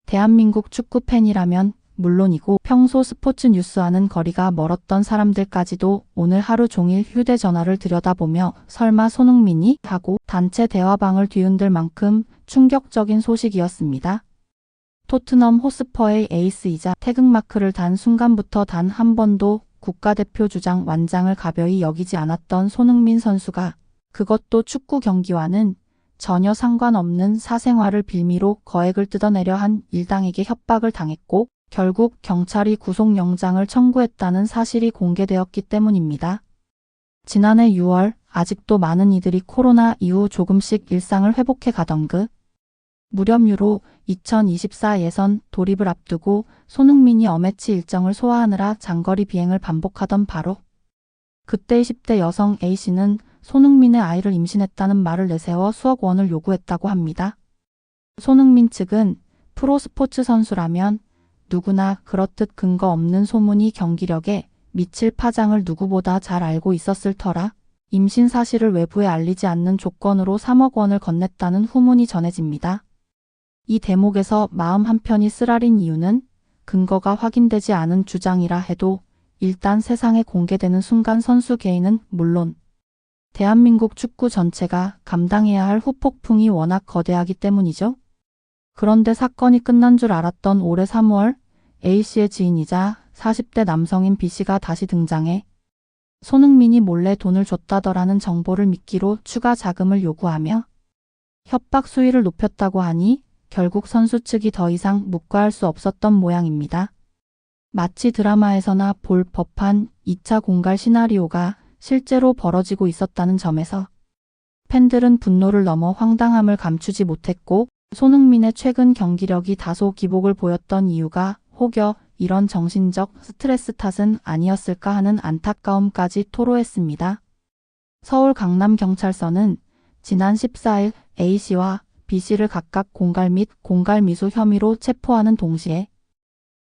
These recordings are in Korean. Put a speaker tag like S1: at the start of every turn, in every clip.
S1: 대한민국 축구 팬이라면 물론이고 평소 스포츠 뉴스와는 거리가 멀었던 사람들까지도 오늘 하루 종일 휴대전화를 들여다보며 설마 손흥민이? 하고 단체 대화방을 뒤흔들 만큼 충격적인 소식이었습니다. 토트넘 호스퍼의 에이스이자 태극마크를 단 순간부터 단 한 번도 국가대표 주장 완장을 가벼이 여기지 않았던 손흥민 선수가 그것도 축구 경기와는 전혀 상관없는 사생활을 빌미로 거액을 뜯어내려 한 일당에게 협박을 당했고 결국 경찰이 구속영장을 청구했다는 사실이 공개되었기 때문입니다. 지난해 6월 아직도 많은 이들이 코로나 이후 조금씩 일상을 회복해 가던 그 무렵 유로 2024 예선 돌입을 앞두고 손흥민이 어매치 일정을 소화하느라 장거리 비행을 반복하던 바로 그때 10대 여성 A씨는 손흥민의 아이를 임신했다는 말을 내세워 수억 원을 요구했다고 합니다. 손흥민 측은 프로스포츠 선수라면 누구나 그렇듯 근거 없는 소문이 경기력에 미칠 파장을 누구보다 잘 알고 있었을 터라 임신 사실을 외부에 알리지 않는 조건으로 3억 원을 건넸다는 후문이 전해집니다. 이 대목에서 마음 한편이 쓰라린 이유는 근거가 확인되지 않은 주장이라 해도 일단 세상에 공개되는 순간 선수 개인은 물론 대한민국 축구 전체가 감당해야 할 후폭풍이 워낙 거대하기 때문이죠. 그런데 사건이 끝난 줄 알았던 올해 3월 A씨의 지인이자 40대 남성인 B씨가 다시 등장해 손흥민이 몰래 돈을 줬다더라는 정보를 미끼로 추가 자금을 요구하며 협박 수위를 높였다고 하니 결국 선수 측이 더 이상 묵과할 수 없었던 모양입니다. 마치 드라마에서나 볼 법한 2차 공갈 시나리오가 실제로 벌어지고 있었다는 점에서 팬들은 분노를 넘어 황당함을 감추지 못했고 손흥민의 최근 경기력이 다소 기복을 보였던 이유가 혹여 이런 정신적 스트레스 탓은 아니었을까 하는 안타까움까지 토로했습니다. 서울 강남경찰서는 지난 14일 A씨와 B씨를 각각 공갈 및 공갈미수 혐의로 체포하는 동시에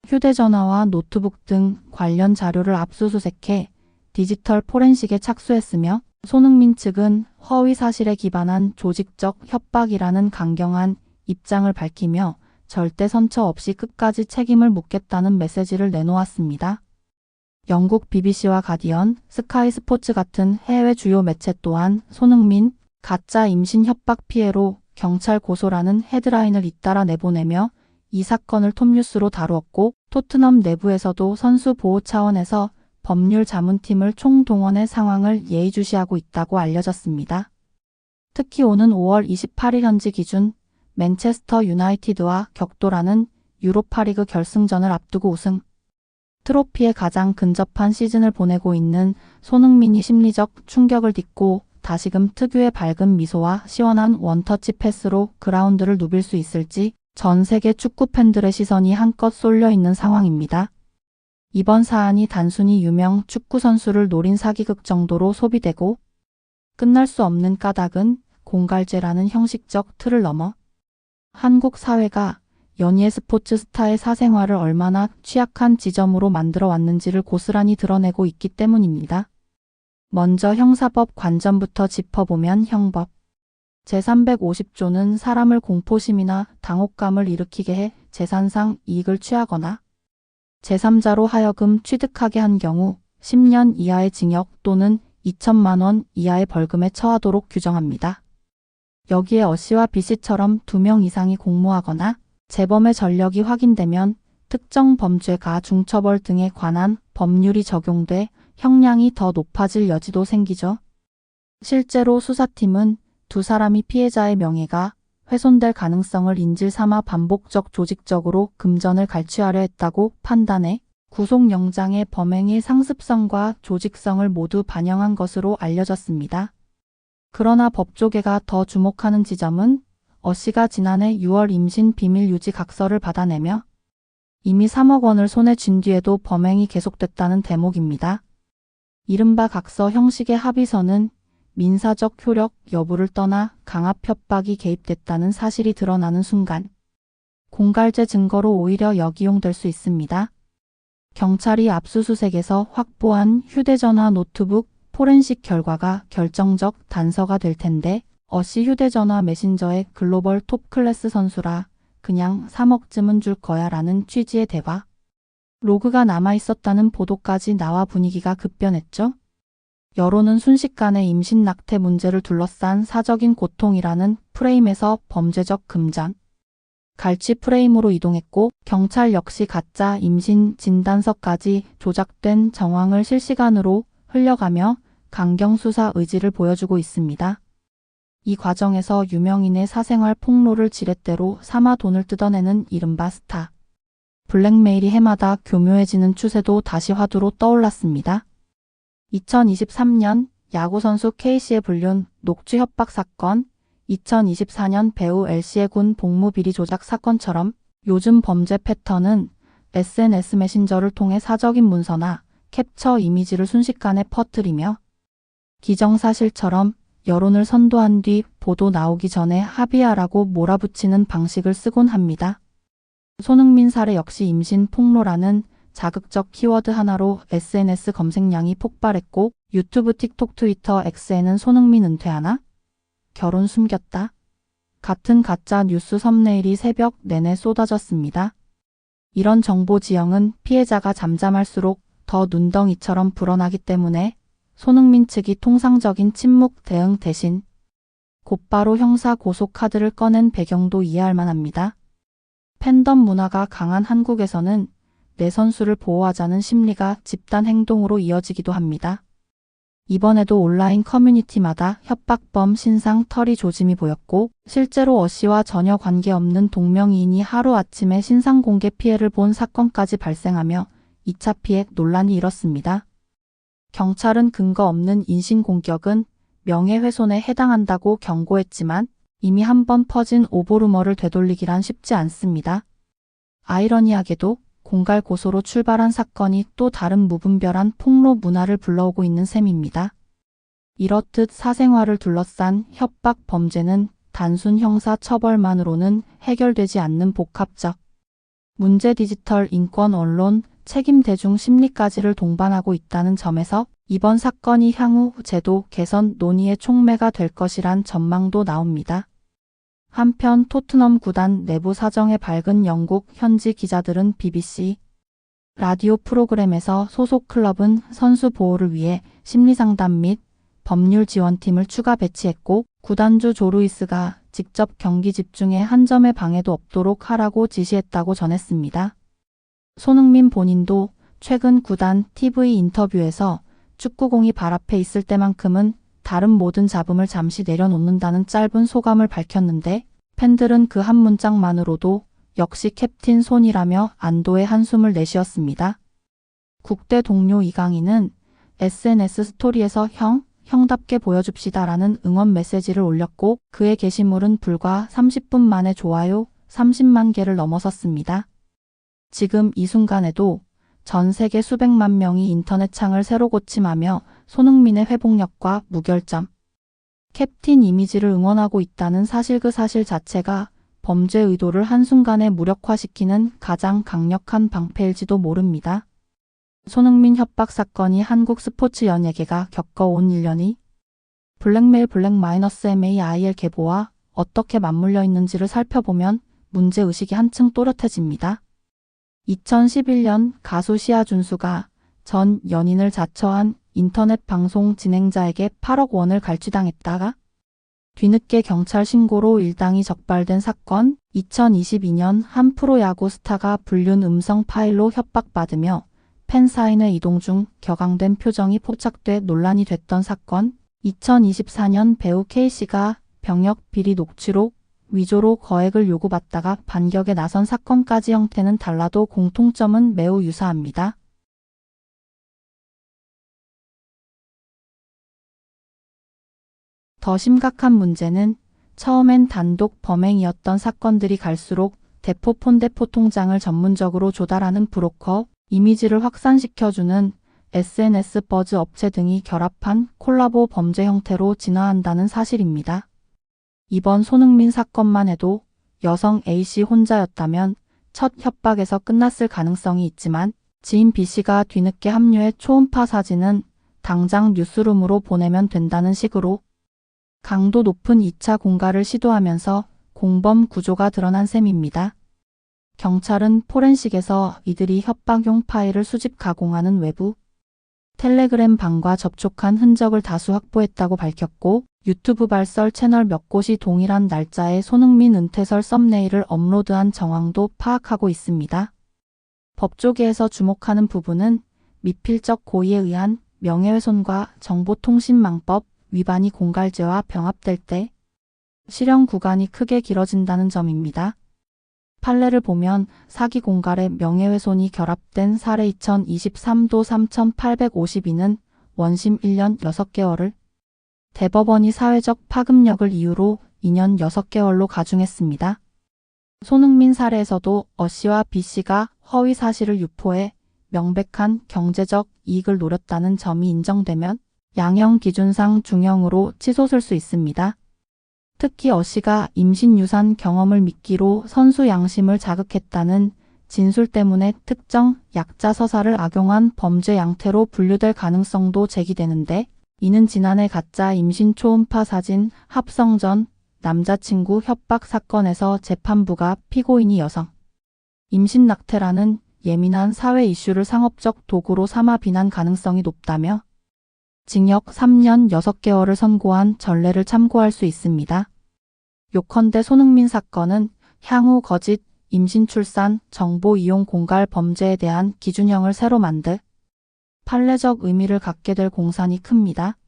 S1: 휴대전화와 노트북 등 관련 자료를 압수수색해 디지털 포렌식에 착수했으며 손흥민 측은 허위 사실에 기반한 조직적 협박이라는 강경한 입장을 밝히며 절대 선처 없이 끝까지 책임을 묻겠다는 메시지를 내놓았습니다. 영국 BBC와 가디언, 스카이 스포츠 같은 해외 주요 매체 또한 손흥민 가짜 임신 협박 피해로 경찰 고소라는 헤드라인을 잇따라 내보내며 이 사건을 톱뉴스로 다루었고 토트넘 내부에서도 선수 보호 차원에서 법률 자문팀을 총동원해 상황을 예의주시하고 있다고 알려졌습니다. 특히 오는 5월 28일 현지 기준 맨체스터 유나이티드와 격돌하는 유로파리그 결승전을 앞두고 우승 트로피에 가장 근접한 시즌을 보내고 있는 손흥민이 심리적 충격을 딛고 다시금 특유의 밝은 미소와 시원한 원터치 패스로 그라운드를 누빌 수 있을지 전 세계 축구 팬들의 시선이 한껏 쏠려 있는 상황입니다. 이번 사안이 단순히 유명 축구 선수를 노린 사기극 정도로 소비되고 끝날 수 없는 까닭은 공갈죄라는 형식적 틀을 넘어 한국 사회가 연예 스포츠 스타의 사생활을 얼마나 취약한 지점으로 만들어 왔는지를 고스란히 드러내고 있기 때문입니다. 먼저 형사법 관점부터 짚어보면 형법 제350조는 사람을 공포심이나 당혹감을 일으키게 해 재산상 이익을 취하거나 제3자로 하여금 취득하게 한 경우 10년 이하의 징역 또는 2천만 원 이하의 벌금에 처하도록 규정합니다. 여기에 A씨와 B씨처럼 2명 이상이 공모하거나 재범의 전력이 확인되면 특정 범죄가 중처벌 등에 관한 법률이 적용돼 형량이 더 높아질 여지도 생기죠. 실제로 수사팀은 두 사람이 피해자의 명예가 훼손될 가능성을 인질 삼아 반복적 조직적으로 금전을 갈취하려 했다고 판단해 구속영장의 범행의 상습성과 조직성을 모두 반영한 것으로 알려졌습니다. 그러나 법조계가 더 주목하는 지점은 A씨가 지난해 6월 임신 비밀 유지 각서를 받아내며 이미 3억 원을 손에 쥔 뒤에도 범행이 계속됐다는 대목입니다. 이른바 각서 형식의 합의서는 민사적 효력 여부를 떠나 강압 협박이 개입됐다는 사실이 드러나는 순간 공갈죄 증거로 오히려 역이용될 수 있습니다. 경찰이 압수수색에서 확보한 휴대전화, 노트북, 포렌식 결과가 결정적 단서가 될 텐데 A씨 휴대전화 메신저의 글로벌 톱 클래스 선수라 그냥 3억쯤은 줄 거야 라는 취지의 대화. 로그가 남아있었다는 보도까지 나와 분위기가 급변했죠. 여론은 순식간에 임신 낙태 문제를 둘러싼 사적인 고통이라는 프레임에서 범죄적 금전, 갈취 프레임으로 이동했고 경찰 역시 가짜 임신 진단서까지 조작된 정황을 실시간으로 흘려가며 강경 수사 의지를 보여주고 있습니다. 이 과정에서 유명인의 사생활 폭로를 지렛대로 삼아 돈을 뜯어내는 이른바 스타 블랙메일이 해마다 교묘해지는 추세도 다시 화두로 떠올랐습니다. 2023년 야구선수 K씨의 불륜 녹취 협박 사건, 2024년 배우 L씨의 군 복무 비리 조작 사건처럼 요즘 범죄 패턴은 SNS 메신저를 통해 사적인 문서나 캡처 이미지를 순식간에 퍼뜨리며 기정사실처럼 여론을 선도한 뒤 보도 나오기 전에 합의하라고 몰아붙이는 방식을 쓰곤 합니다. 손흥민 사례 역시 임신 폭로라는 자극적 키워드 하나로 SNS 검색량이 폭발했고 유튜브, 틱톡, 트위터, X에는 손흥민 은퇴하나? 결혼 숨겼다? 같은 가짜 뉴스 썸네일이 새벽 내내 쏟아졌습니다. 이런 정보 지형은 피해자가 잠잠할수록 더 눈덩이처럼 불어나기 때문에 손흥민 측이 통상적인 침묵 대응 대신 곧바로 형사 고소 카드를 꺼낸 배경도 이해할 만합니다. 팬덤 문화가 강한 한국에서는 내 선수를 보호하자는 심리가 집단 행동으로 이어지기도 합니다. 이번에도 온라인 커뮤니티마다 협박범 신상 털이 조짐이 보였고 실제로 어 씨와 전혀 관계없는 동명이인이 하루아침에 신상 공개 피해를 본 사건까지 발생하며 2차 피해 논란이 일었습니다. 경찰은 근거 없는 인신공격은 명예훼손에 해당한다고 경고했지만 이미 한 번 퍼진 오보루머를 되돌리기란 쉽지 않습니다. 아이러니하게도 공갈 고소로 출발한 사건이 또 다른 무분별한 폭로 문화를 불러오고 있는 셈입니다. 이렇듯 사생활을 둘러싼 협박 범죄는 단순 형사 처벌만으로는 해결되지 않는 복합적 문제 디지털 인권 언론 책임 대중 심리까지를 동반하고 있다는 점에서 이번 사건이 향후 제도 개선 논의의 촉매가 될 것이란 전망도 나옵니다. 한편 토트넘 구단 내부 사정에 밝은 영국 현지 기자들은 BBC 라디오 프로그램에서 소속 클럽은 선수 보호를 위해 심리상담 및 법률 지원팀을 추가 배치했고 구단주 조 루이스가 직접 경기 집중에 한 점의 방해도 없도록 하라고 지시했다고 전했습니다. 손흥민 본인도 최근 구단 TV 인터뷰에서 축구공이 발 앞에 있을 때만큼은 다른 모든 잡음을 잠시 내려놓는다는 짧은 소감을 밝혔는데 팬들은 그 한 문장만으로도 역시 캡틴 손이라며 안도의 한숨을 내쉬었습니다. 국대 동료 이강인은 SNS 스토리에서 형답게 보여줍시다라는 응원 메시지를 올렸고 그의 게시물은 불과 30분 만에 좋아요 30만 개를 넘어섰습니다. 지금 이 순간에도 전 세계 수백만 명이 인터넷 창을 새로 고침하며 손흥민의 회복력과 무결점, 캡틴 이미지를 응원하고 있다는 사실 그 사실 자체가 범죄 의도를 한순간에 무력화시키는 가장 강력한 방패일지도 모릅니다. 손흥민 협박 사건이 한국 스포츠 연예계가 겪어온 일련이 블랙메일 블랙-MAIL 계보와 어떻게 맞물려 있는지를 살펴보면 문제의식이 한층 또렷해집니다. 2011년 가수 시아준수가 전 연인을 자처한 인터넷 방송 진행자에게 8억 원을 갈취당했다가 뒤늦게 경찰 신고로 일당이 적발된 사건, 2022년 한 프로야구 스타가 불륜 음성 파일로 협박받으며 팬사인회 이동 중 격앙된 표정이 포착돼 논란이 됐던 사건, 2024년 배우 K씨가 병역 비리 녹취록 위조로 거액을 요구받다가 반격에 나선 사건까지 형태는 달라도 공통점은 매우 유사합니다. 더 심각한 문제는 처음엔 단독 범행이었던 사건들이 갈수록 대포 폰대포 통장을 전문적으로 조달하는 브로커, 이미지를 확산시켜주는 SNS 버즈 업체 등이 결합한 콜라보 범죄 형태로 진화한다는 사실입니다. 이번 손흥민 사건만 해도 여성 A씨 혼자였다면 첫 협박에서 끝났을 가능성이 있지만 지인 B씨가 뒤늦게 합류해 초음파 사진은 당장 뉴스룸으로 보내면 된다는 식으로 강도 높은 2차 공갈을 시도하면서 공범 구조가 드러난 셈입니다. 경찰은 포렌식에서 이들이 협박용 파일을 수집 가공하는 외부 텔레그램 방과 접촉한 흔적을 다수 확보했다고 밝혔고 유튜브 발설 채널 몇 곳이 동일한 날짜에 손흥민 은퇴설 썸네일을 업로드한 정황도 파악하고 있습니다. 법조계에서 주목하는 부분은 미필적 고의에 의한 명예훼손과 정보통신망법 위반이 공갈죄와 병합될 때 실형 구간이 크게 길어진다는 점입니다. 판례를 보면 사기 공갈에 명예훼손이 결합된 사례 2023도 3852는 원심 1년 6개월을, 대법원이 사회적 파급력을 이유로 2년 6개월로 가중했습니다. 손흥민 사례에서도 A씨와 B씨가 허위 사실을 유포해 명백한 경제적 이익을 노렸다는 점이 인정되면 양형 기준상 중형으로 치솟을 수 있습니다. 특히 A씨가 임신 유산 경험을 미끼로 선수 양심을 자극했다는 진술 때문에 특정 약자 서사를 악용한 범죄 양태로 분류될 가능성도 제기되는데, 이는 지난해 가짜 임신 초음파 사진 합성 전 남자친구 협박 사건에서 재판부가 피고인이 여성 임신 낙태라는 예민한 사회 이슈를 상업적 도구로 삼아 비난 가능성이 높다며 징역 3년 6개월을 선고한 전례를 참고할 수 있습니다. 요컨대 손흥민 사건은 향후 거짓, 임신 출산, 정보 이용 공갈 범죄에 대한 기준형을 새로 만들 판례적 의미를 갖게 될 공산이 큽니다.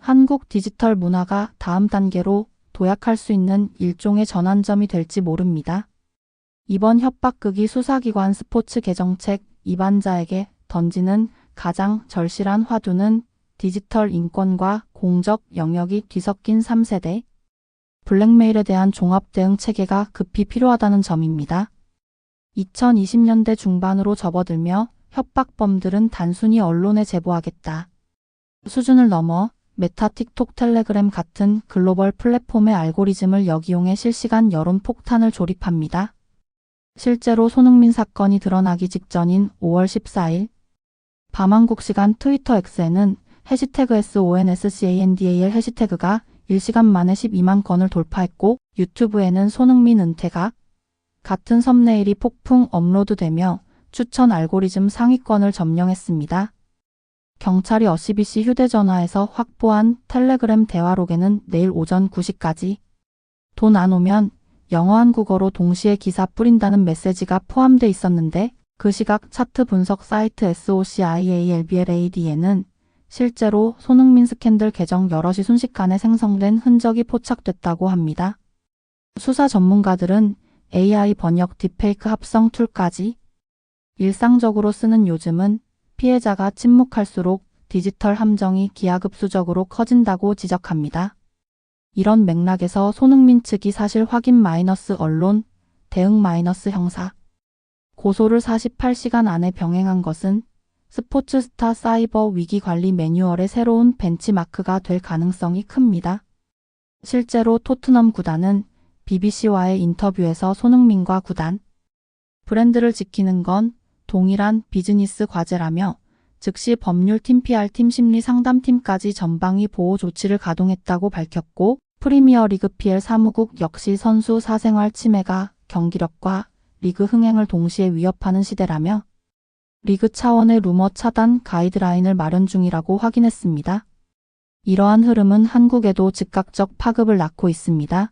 S1: 한국 디지털 문화가 다음 단계로 도약할 수 있는 일종의 전환점이 될지 모릅니다. 이번 협박극이 수사기관 스포츠 개정책 위반자에게 던지는 가장 절실한 화두는 디지털 인권과 공적 영역이 뒤섞인 3세대 블랙메일에 대한 종합 대응 체계가 급히 필요하다는 점입니다. 2020년대 중반으로 접어들며 협박범들은 단순히 언론에 제보하겠다 수준을 넘어 메타, 틱톡, 텔레그램 같은 글로벌 플랫폼의 알고리즘을 역이용해 실시간 여론 폭탄을 조립합니다. 실제로 손흥민 사건이 드러나기 직전인 5월 14일 밤한국 시간 트위터 X에는 해시태그 SONSCANDAL 해시태그가 1시간 만에 12만 건을 돌파했고, 유튜브에는 손흥민 은퇴가 같은 썸네일이 폭풍 업로드되며 추천 알고리즘 상위권을 점령했습니다. 경찰이 어시비씨 휴대전화에서 확보한 텔레그램 대화록에는 내일 오전 9시까지 돈 안 오면 영어 한국어로 동시에 기사 뿌린다는 메시지가 포함돼 있었는데, 그 시각 차트 분석 사이트 SOCIALBLAD에는 실제로 손흥민 스캔들 계정 여럿이 순식간에 생성된 흔적이 포착됐다고 합니다. 수사 전문가들은 AI 번역 딥페이크 합성 툴까지 일상적으로 쓰는 요즘은 피해자가 침묵할수록 디지털 함정이 기하급수적으로 커진다고 지적합니다. 이런 맥락에서 손흥민 측이 사실 확인 마이너스 언론, 대응 마이너스 형사 고소를 48시간 안에 병행한 것은 스포츠 스타 사이버 위기 관리 매뉴얼의 새로운 벤치마크가 될 가능성이 큽니다. 실제로 토트넘 구단은 BBC와의 인터뷰에서 손흥민과 구단 브랜드를 지키는 건 동일한 비즈니스 과제라며 즉시 법률팀, PR팀, 심리상담팀까지 전방위 보호 조치를 가동했다고 밝혔고, 프리미어리그 PL 사무국 역시 선수 사생활 침해가 경기력과 리그 흥행을 동시에 위협하는 시대라며 리그 차원의 루머 차단 가이드라인을 마련 중이라고 확인했습니다. 이러한 흐름은 한국에도 즉각적 파급을 낳고 있습니다.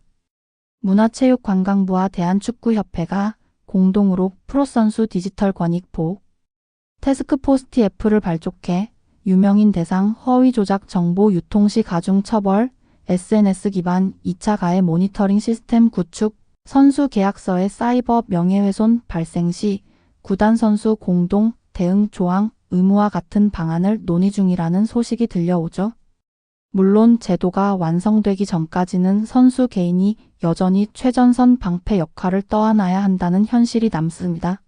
S1: 문화체육관광부와 대한축구협회가 공동으로 프로선수 디지털 권익 보호 태스크포스 TF를 발족해 유명인 대상 허위 조작 정보 유통 시 가중 처벌, SNS 기반 2차 가해 모니터링 시스템 구축, 선수 계약서의 사이버 명예훼손 발생 시 구단 선수 공동 대응 조항 의무화 같은 방안을 논의 중이라는 소식이 들려오죠. 물론 제도가 완성되기 전까지는 선수 개인이 여전히 최전선 방패 역할을 떠안아야 한다는 현실이 남습니다.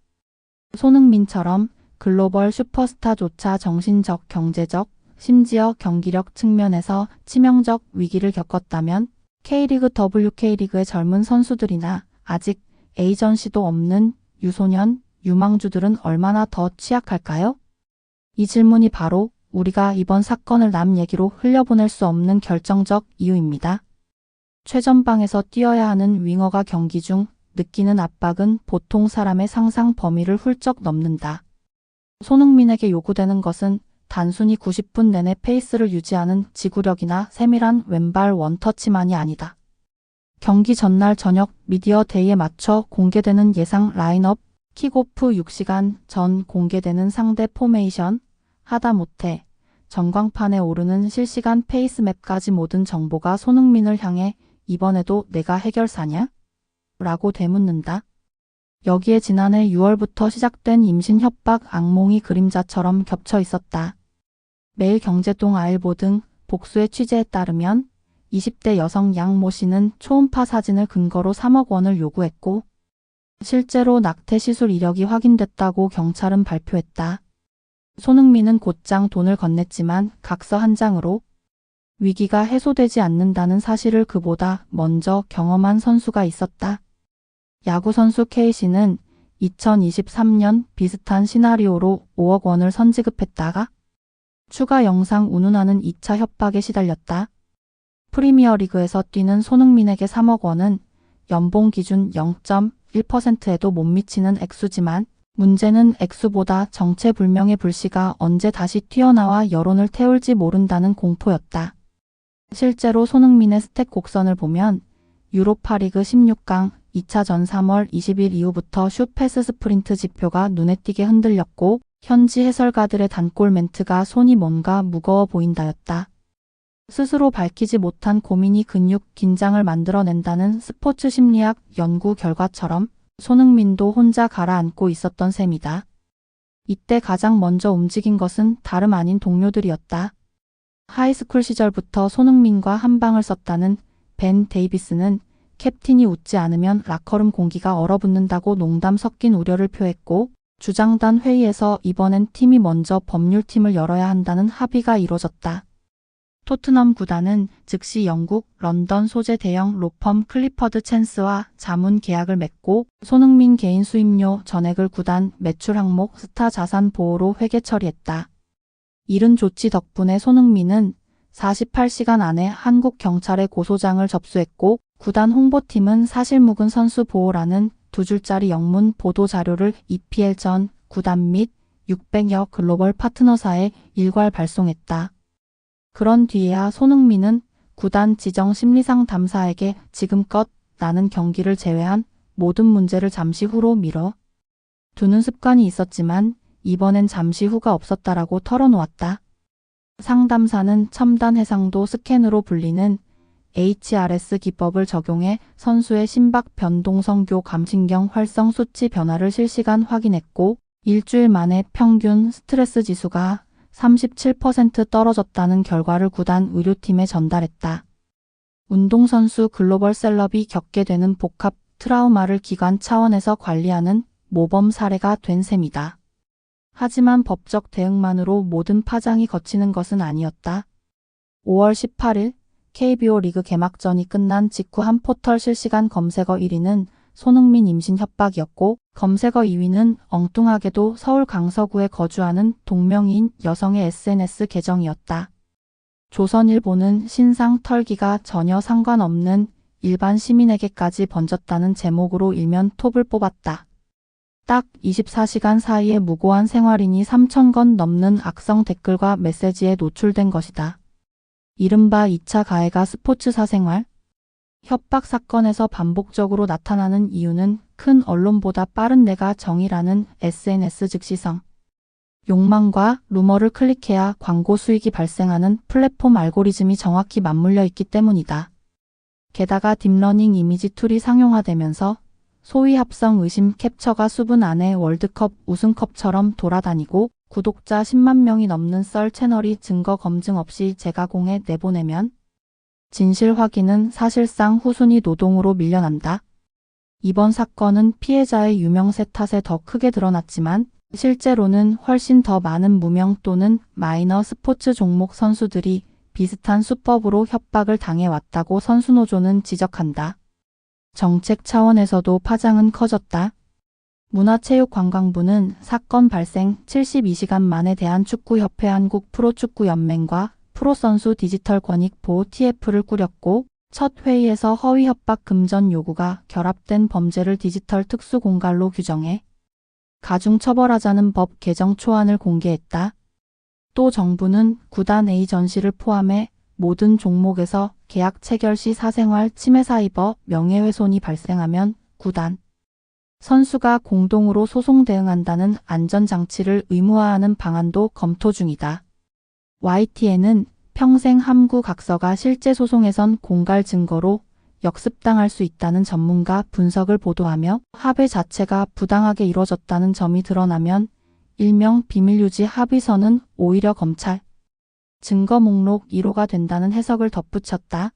S1: 손흥민처럼 글로벌 슈퍼스타조차 정신적, 경제적, 심지어 경기력 측면에서 치명적 위기를 겪었다면 K리그 WK리그의 젊은 선수들이나 아직 에이전시도 없는 유소년, 유망주들은 얼마나 더 취약할까요? 이 질문이 바로 우리가 이번 사건을 남 얘기로 흘려보낼 수 없는 결정적 이유입니다. 최전방에서 뛰어야 하는 윙어가 경기 중 느끼는 압박은 보통 사람의 상상 범위를 훌쩍 넘는다. 손흥민에게 요구되는 것은 단순히 90분 내내 페이스를 유지하는 지구력이나 세밀한 왼발 원터치만이 아니다. 경기 전날 저녁 미디어 데이에 맞춰 공개되는 예상 라인업, 킥오프 6시간 전 공개되는 상대 포메이션, 하다못해 전광판에 오르는 실시간 페이스맵까지 모든 정보가 손흥민을 향해 이번에도 내가 해결사냐? 라고 되묻는다. 여기에 지난해 6월부터 시작된 임신 협박 악몽이 그림자처럼 겹쳐 있었다. 매일경제동 아일보 등 복수의 취재에 따르면 20대 여성 양 모 씨는 초음파 사진을 근거로 3억 원을 요구했고 실제로 낙태 시술 이력이 확인됐다고 경찰은 발표했다. 손흥민은 곧장 돈을 건넸지만 각서 한 장으로 위기가 해소되지 않는다는 사실을 그보다 먼저 경험한 선수가 있었다. 야구선수 K씨는 2023년 비슷한 시나리오로 5억 원을 선지급했다가 추가 영상 운운하는 2차 협박에 시달렸다. 프리미어리그에서 뛰는 손흥민에게 3억 원은 연봉 기준 0.1%에도 못 미치는 액수지만 문제는 액수보다 정체불명의 불씨가 언제 다시 튀어나와 여론을 태울지 모른다는 공포였다. 실제로 손흥민의 스탯 곡선을 보면 유로파리그 16강 2차전 3월 20일 이후부터 슛 패스 스프린트 지표가 눈에 띄게 흔들렸고 현지 해설가들의 단골 멘트가 손이 뭔가 무거워 보인다였다. 스스로 밝히지 못한 고민이 근육 긴장을 만들어낸다는 스포츠 심리학 연구 결과처럼 손흥민도 혼자 가라앉고 있었던 셈이다. 이때 가장 먼저 움직인 것은 다름 아닌 동료들이었다. 하이스쿨 시절부터 손흥민과 한 방을 썼다는 벤 데이비스는 캡틴이 웃지 않으면 라커룸 공기가 얼어붙는다고 농담 섞인 우려를 표했고 주장단 회의에서 이번엔 팀이 먼저 법률팀을 열어야 한다는 합의가 이뤄졌다. 토트넘 구단은 즉시 영국 런던 소재 대형 로펌 클리퍼드 챈스와 자문 계약을 맺고 손흥민 개인 수임료 전액을 구단 매출 항목 스타 자산 보호로 회계 처리했다. 이른 조치 덕분에 손흥민은 48시간 안에 한국 경찰에 고소장을 접수했고 구단 홍보팀은 사실무근 선수 보호라는 2줄짜리 영문 보도 자료를 EPL 전 구단 및 600여 글로벌 파트너사에 일괄 발송했다. 그런 뒤에야 손흥민은 구단 지정 심리상 담사에게 지금껏 나는 경기를 제외한 모든 문제를 잠시 후로 미뤄 두는 습관이 있었지만 이번엔 잠시 후가 없었다라고 털어놓았다. 상담사는 첨단 해상도 스캔으로 불리는 HRS 기법을 적용해 선수의 심박 변동성교 감신경 활성 수치 변화를 실시간 확인했고 일주일 만에 평균 스트레스 지수가 37% 떨어졌다는 결과를 구단 의료팀에 전달했다. 운동선수 글로벌 셀럽이 겪게 되는 복합 트라우마를 기관 차원에서 관리하는 모범 사례가 된 셈이다. 하지만 법적 대응만으로 모든 파장이 걷히는 것은 아니었다. 5월 18일 KBO 리그 개막전이 끝난 직후 한 포털 실시간 검색어 1위는 손흥민 임신 협박이었고 검색어 2위는 엉뚱하게도 서울 강서구에 거주하는 동명이인 여성의 SNS 계정이었다. 조선일보는 신상 털기가 전혀 상관없는 일반 시민에게까지 번졌다는 제목으로 일면 톱을 뽑았다. 딱 24시간 사이에 무고한 생활인이 3,000건 넘는 악성 댓글과 메시지에 노출된 것이다. 이른바 2차 가해가 스포츠 사생활 협박 사건에서 반복적으로 나타나는 이유는 큰 언론보다 빠른 내가 정의라는 SNS 즉시성. 욕망과 루머를 클릭해야 광고 수익이 발생하는 플랫폼 알고리즘이 정확히 맞물려 있기 때문이다. 게다가 딥러닝 이미지 툴이 상용화되면서 소위 합성 의심 캡처가 수분 안에 월드컵 우승컵처럼 돌아다니고 구독자 10만 명이 넘는 썰 채널이 증거 검증 없이 재가공해 내보내면 진실 확인은 사실상 후순위 노동으로 밀려난다. 이번 사건은 피해자의 유명세 탓에 더 크게 드러났지만 실제로는 훨씬 더 많은 무명 또는 마이너 스포츠 종목 선수들이 비슷한 수법으로 협박을 당해왔다고 선수노조는 지적한다. 정책 차원에서도 파장은 커졌다. 문화체육관광부는 사건 발생 72시간 만에 대한축구협회 한국프로축구연맹과 프로선수 디지털 권익보호 TF를 꾸렸고 첫 회의에서 허위 협박 금전 요구가 결합된 범죄를 디지털 특수공갈로 규정해 가중처벌하자는 법 개정 초안을 공개했다. 또 정부는 구단 에이전시를 포함해 모든 종목에서 계약 체결 시 사생활 침해 사이버 명예훼손이 발생하면 구단, 선수가 공동으로 소송 대응한다는 안전장치를 의무화하는 방안도 검토 중이다. YTN은 평생 함구 각서가 실제 소송에선 공갈 증거로 역습당할 수 있다는 전문가 분석을 보도하며 합의 자체가 부당하게 이루어졌다는 점이 드러나면 일명 비밀유지 합의서는 오히려 검찰 증거 목록 1호가 된다는 해석을 덧붙였다.